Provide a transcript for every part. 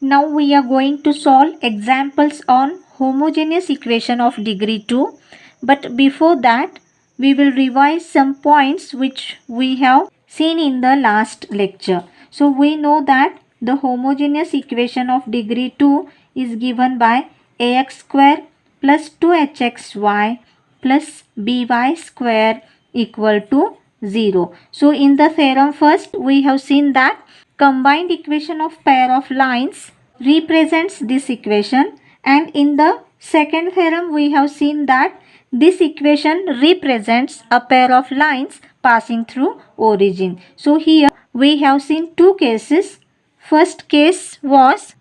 Now we are going to solve examples on homogeneous equation of degree 2. But before that, we will revise some points which we have seen in the last lecture. So we know that the homogeneous equation of degree 2 is given by ax square plus 2hxy plus by square equal to 0. So in the theorem first we have seen that combined equation of pair of lines represents this equation, and in the second theorem we have seen that this equation represents a pair of lines passing through origin. So here we have seen two cases. First case was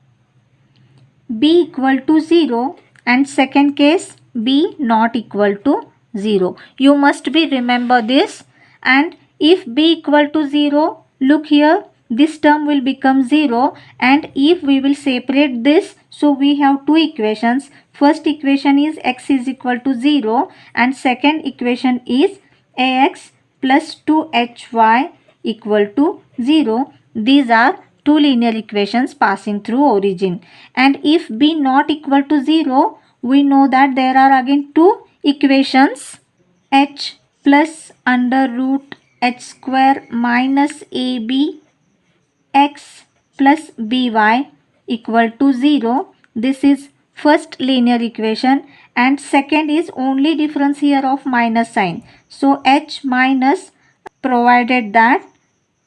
b equal to 0 and second case b not equal to 0. You must be remember this, and if b equal to 0, look here, this term will become 0, and if we will separate this, so we have two equations. First equation is x is equal to 0 and second equation is ax plus 2hy equal to 0. These are two linear equations passing through origin. And if b not equal to 0, we know that there are again two equations, h plus under root h square minus ab x plus by equal to 0. This is first linear equation, and second is only difference here of minus sign. So h minus, provided that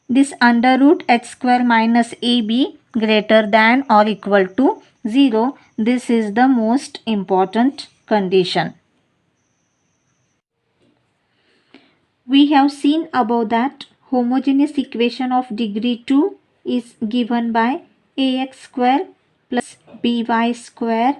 this under root h square minus ab greater than or equal to 0. This is the most important condition. We have seen above that homogeneous equation of degree 2 is given by ax square plus by square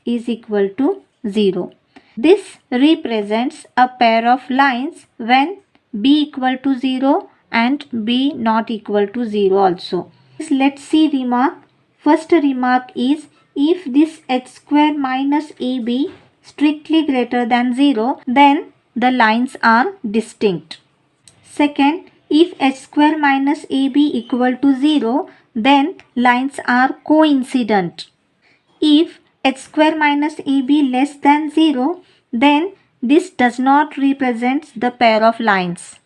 is equal to 0. This represents a pair of lines when b equal to 0 and b not equal to 0 also. Let's see remark. First remark is, if this h square minus ab strictly greater than 0, then the lines are distinct. Second, if h square minus ab equal to 0, then lines are coincident. If h square minus ab less than 0, then this does not represent the pair of lines.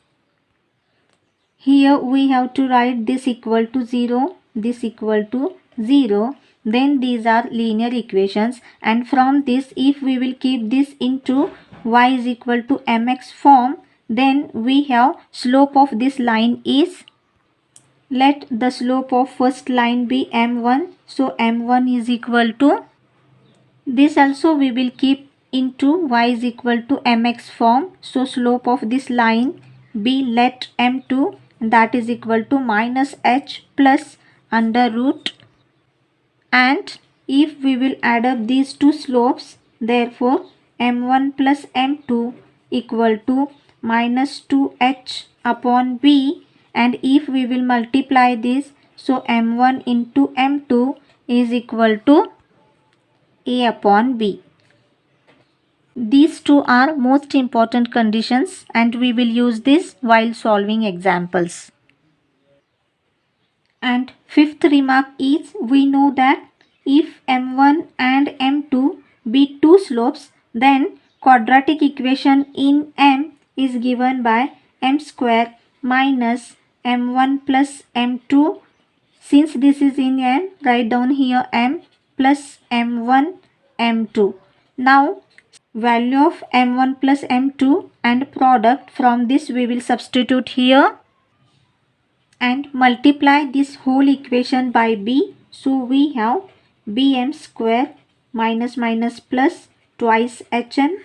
Here we have to write this equal to 0, this equal to 0. Then these are linear equations, and from this, if we will keep this into y is equal to mx form, then we have slope of this line is, let the slope of first line be m1. So m1 is equal to, this also we will keep into y is equal to mx form. So slope of this line be, let m2, that is equal to minus h plus under root, and if we will add up these two slopes, therefore m1 plus m2 equal to minus 2h upon b, and if we will multiply this, so m1 into m2 is equal to a upon b. These two are most important conditions, and we will use this while solving examples. And fifth remark is, we know that if m1 and m2 be two slopes, then quadratic equation in m is given by m square minus m1 plus m2. Since this is in m, write down here m plus m1 m2. Now value of m1 plus m2 and product, from this we will substitute here and multiply this whole equation by b. So we have bm square minus minus plus twice hm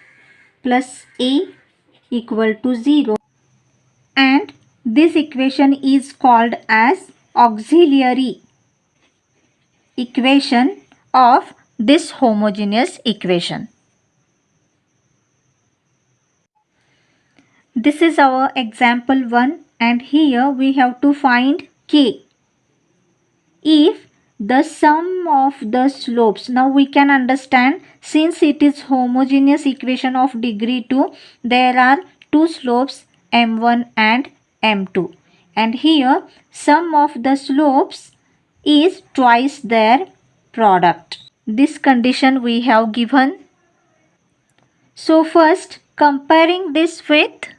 plus a equal to 0, and this equation is called as auxiliary equation of this homogeneous equation. This is our example 1, and here we have to find k. If the sum of the slopes, now we can understand, since it is homogeneous equation of degree 2, there are two slopes m1 and m2, and here sum of the slopes is twice their product. This condition we have given. So first, comparing this with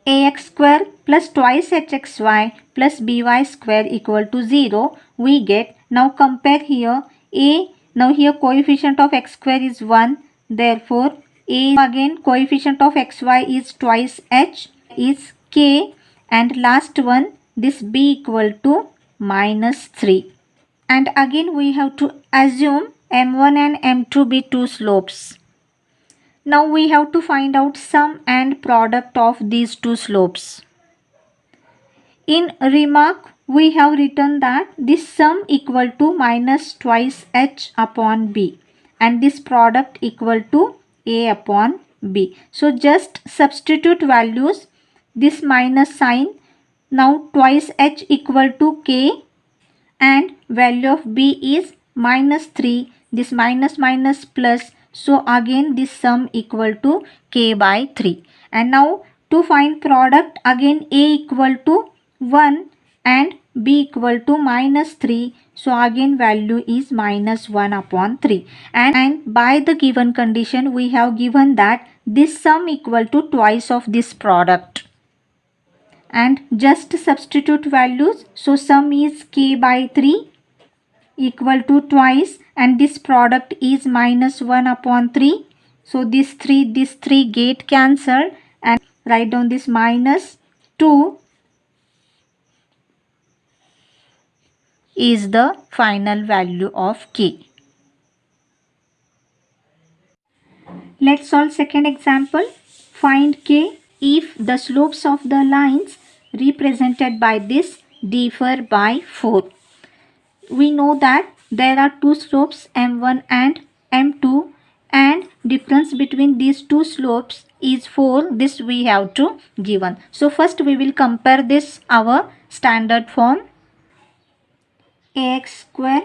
ax square plus twice hxy plus by square equal to 0, we get, now compare here a, now here coefficient of x square is 1, therefore a, again coefficient of xy is twice h is k, and last one this b equal to -3. And again we have to assume m1 and m2 be two slopes. Now we have to find out sum and product of these two slopes. In remark, we have written that this sum equal to minus twice h upon b and this product equal to a upon b. So just substitute values, this minus sign, now twice h equal to k and value of b is -3, this minus minus plus, so again this sum equal to k by 3. And now to find product, again a equal to 1 and b equal to -3, so again value is -1 upon 3. And by the given condition we have given that this sum equal to twice of this product. And just substitute values, so sum is k by 3 equal to twice and this product is -1 upon 3, so this 3 get cancelled and write down this -2 is the final value of k. Let's solve second example. Find k if the slopes of the lines represented by this differ by 4. We know that there are two slopes m1 and m2 and difference between these two slopes is 4. This we have to given. So first we will compare this our standard form. Ax square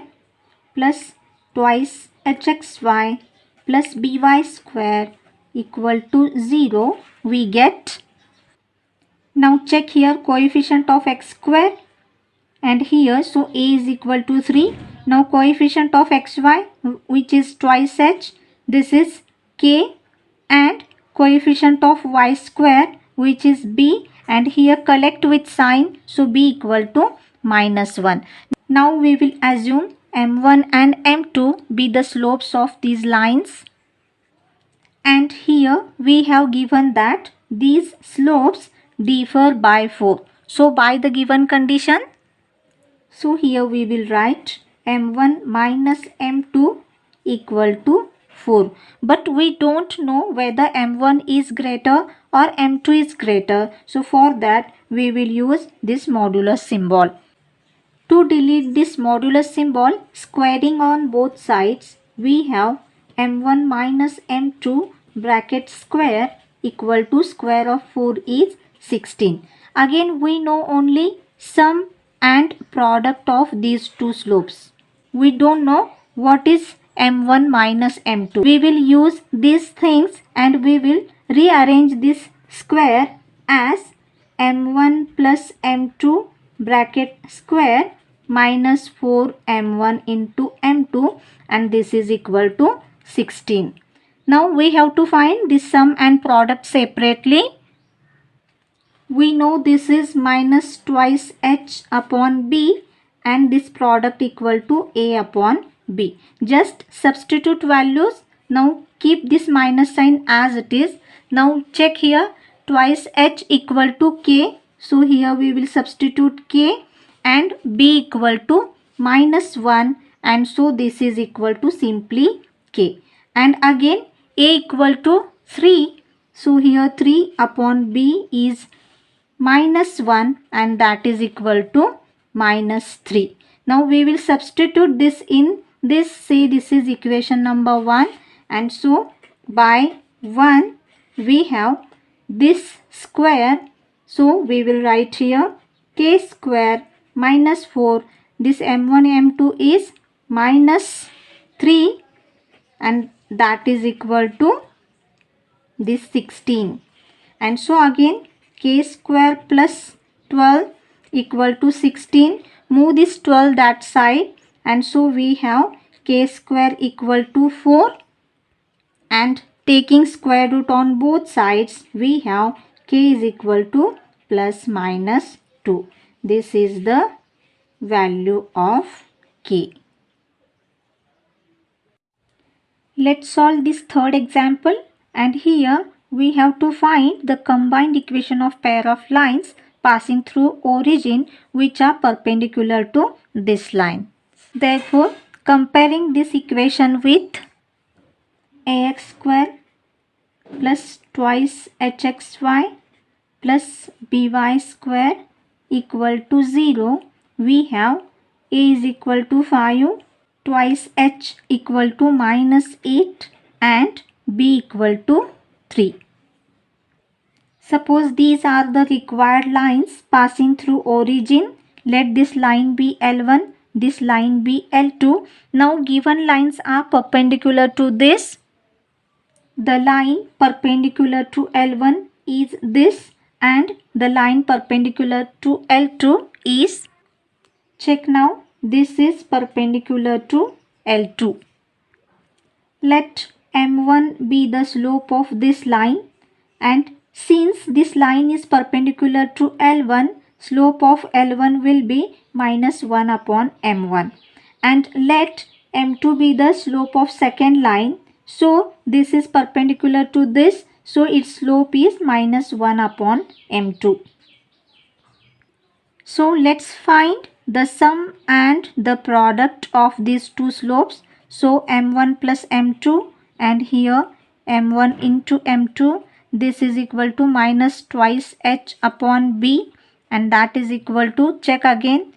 plus twice hxy plus by square equal to 0, we get. Now check here coefficient of x square and here, so a is equal to 3. Now coefficient of xy which is twice h, this is k, and coefficient of y square which is b, and here collect with sign, so b equal to -1. Now we will assume m1 and m2 be the slopes of these lines, and here we have given that these slopes differ by 4. So by the given condition, so here we will write m1 minus m2 equal to 4. But we don't know whether m1 is greater or m2 is greater. So for that we will use this modulus symbol. To delete this modulus symbol, squaring on both sides, we have m1 minus m2 bracket square equal to square of 4 is 16. Again we know only sum and product of these two slopes. We don't know what is m1 minus m2. We will use these things and we will rearrange this square as m1 plus m2 bracket square minus 4 m1 into m2, and this is equal to 16. Now we have to find this sum and product separately. We know this is minus twice h upon b and this product equal to a upon b. Just substitute values. Now keep this minus sign as it is. Now check here twice h equal to k. So here we will substitute k and b equal to -1, and so this is equal to simply k. And again a equal to 3. So here 3 upon b is -1 and that is equal to -3. Now we will substitute this in this, say this is equation number 1, and so by 1 we have this square, so we will write here k square minus 4, this m1 m2 is -3 and that is equal to this 16, and so again k square plus 12 equal to 16. move this 12 that side, and so we have k square equal to 4, and taking square root on both sides we have k is equal to plus minus 2. This is the value of k. Let's solve this third example, and here we have to find the combined equation of pair of lines passing through origin which are perpendicular to this line. Therefore, comparing this equation with ax square plus twice hxy plus by square equal to 0, we have a is equal to 5, twice h equal to minus 8 and b equal to 3. Suppose these are the required lines passing through origin. Let this line be L1, this line be L2. Now given lines are perpendicular to this. The line perpendicular to L1 is this, and the line perpendicular to L2 is, check now, this is perpendicular to L2. Let M1 be the slope of this line, and since this line is perpendicular to L1, slope of L1 will be minus 1 upon M1. And let M2 be the slope of second line. So this is perpendicular to this, so its slope is minus 1 upon M2. So let's find the sum and the product of these two slopes. So M1 plus M2, and here M1 into M2, this is equal to minus twice h upon b, and that is equal to, check again,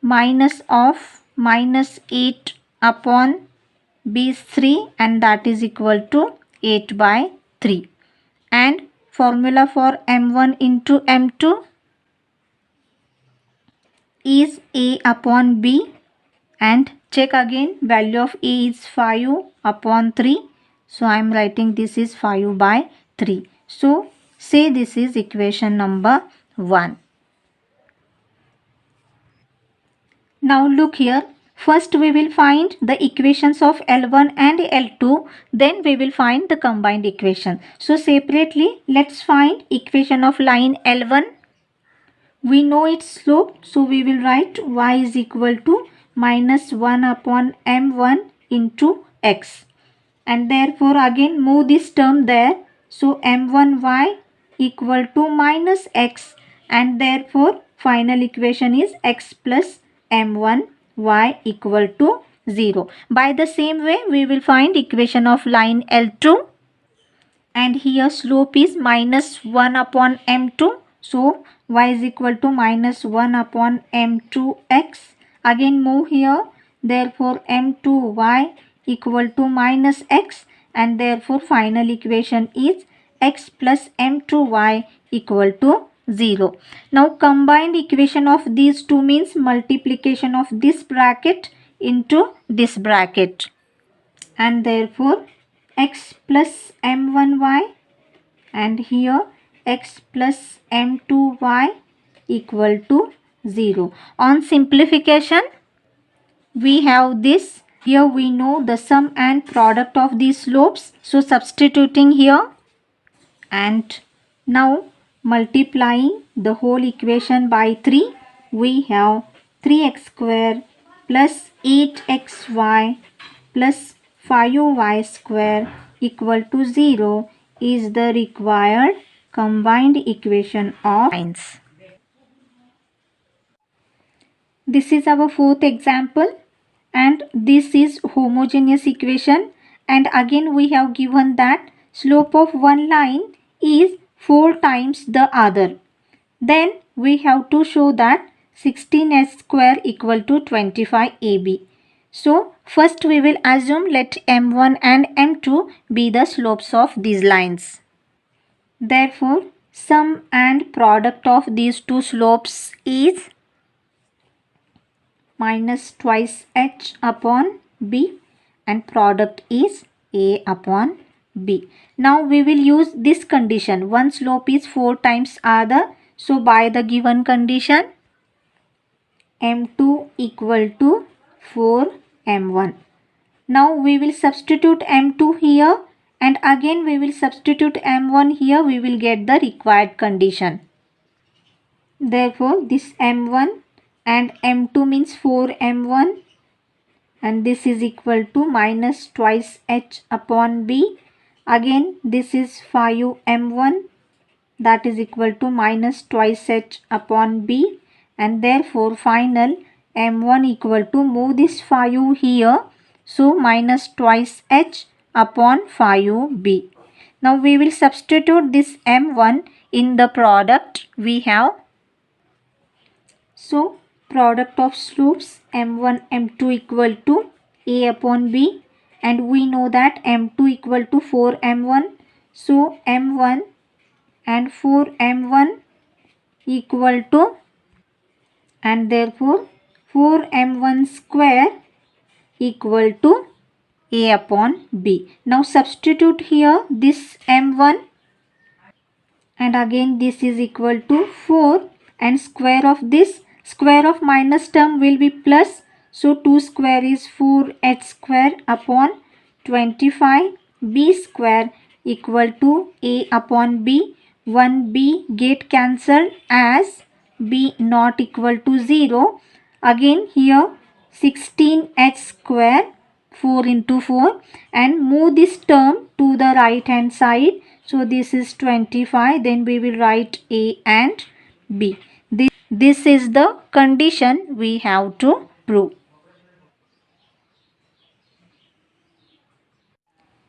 minus of minus 8 upon b is 3, and that is equal to 8 by 3. And formula for M1 into M2 is a upon b, and check again, value of a is 5 upon 3, so I am writing this is 5 by 3. So say this is equation number 1. Now look here, first we will find the equations of L1 and L2, then we will find the combined equation. So separately let's find equation of line L1. We know its slope, so we will write y is equal to minus 1 upon m1 into x. And therefore again move this term there. So m1y equal to minus x, and therefore final equation is x plus m1y equal to 0. By the same way we will find equation of line L2, and here slope is minus 1 upon m2. So y is equal to minus 1 upon m2x. Again move here, therefore m2y equal to minus x, and therefore final equation is x plus m2y equal to 0. Now combined equation of these two means multiplication of this bracket into this bracket, and therefore x plus m1y, and here x plus m2y equal to 0. On simplification we have this. Here we know the sum and product of these slopes, so substituting here, and now multiplying the whole equation by 3, we have 3x square plus 8xy plus 5y square equal to 0 is the required combined equation of lines. This is our fourth example, and this is homogeneous equation, and again we have given that slope of one line is 4 times the other. Then we have to show that 16s square equal to 25ab. So first we will assume let m1 and m2 be the slopes of these lines. Therefore sum and product of these two slopes is minus twice h upon b, and product is a upon b. Now we will use this condition, one slope is 4 times other. So by the given condition, M2 equal to 4 M1. Now we will substitute M2 here and again we will substitute M1 here. We will get the required condition. Therefore, this M1 and M2 means 4 M1 and this is equal to minus twice H upon B. Again this is 5 M1 that is equal to minus twice H upon B, and therefore final M1 equal to, move this 5 here, so minus twice H upon 5B. Now we will substitute this M1 in the product we have. So product of slopes M1 M2 equal to A upon B, and we know that M2 equal to 4 M1. So M1 and 4 M1 equal to, and therefore 4 M1 square equal to A upon B. Now substitute here this M1 and again this is equal to 4 and square of this, square of minus term will be plus, so 2 square is 4h square upon 25, b square equal to A upon B. 1b get cancelled as b not equal to 0. Again here 16h square, 4 into 4, and move this term to the right hand side. So this is 25, then we will write A and B. This is the condition we have to prove.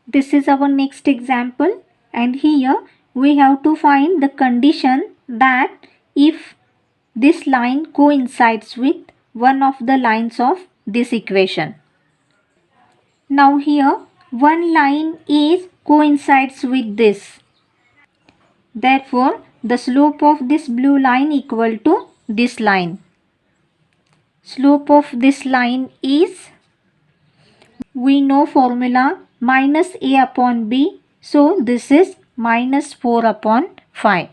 This is our next example, and here we have to find the condition that if this line coincides with one of the lines of this equation. Now here one line is coincides with this. Therefore, the slope of this blue line equal to this line. Slope of this line is, we know formula, minus A upon B. So this is minus 4 upon 5.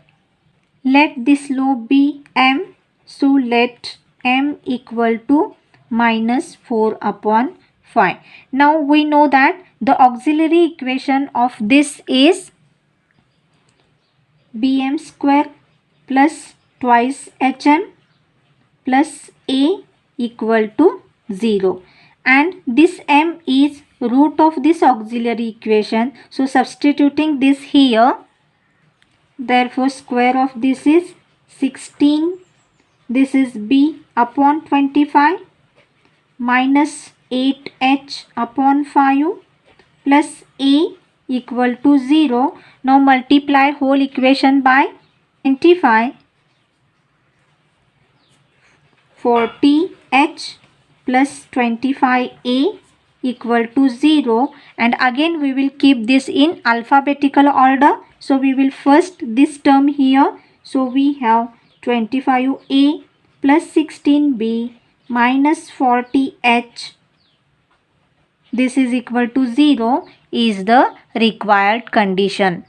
Let this slope be M. So let M equal to minus 4 upon 5. Now we know that the auxiliary equation of this is Bm square plus twice Hm plus A equal to 0, and this M is root of this auxiliary equation. So substituting this here, therefore square of this is 16, this is B upon 25 minus 8H upon 5 plus A equal to 0. Now multiply whole equation by 25, 40H plus 25A equal to 0, and again we will keep this in alphabetical order. So we will first this term here, so we have 25A plus 16B minus 40H, this is equal to 0 is the required condition.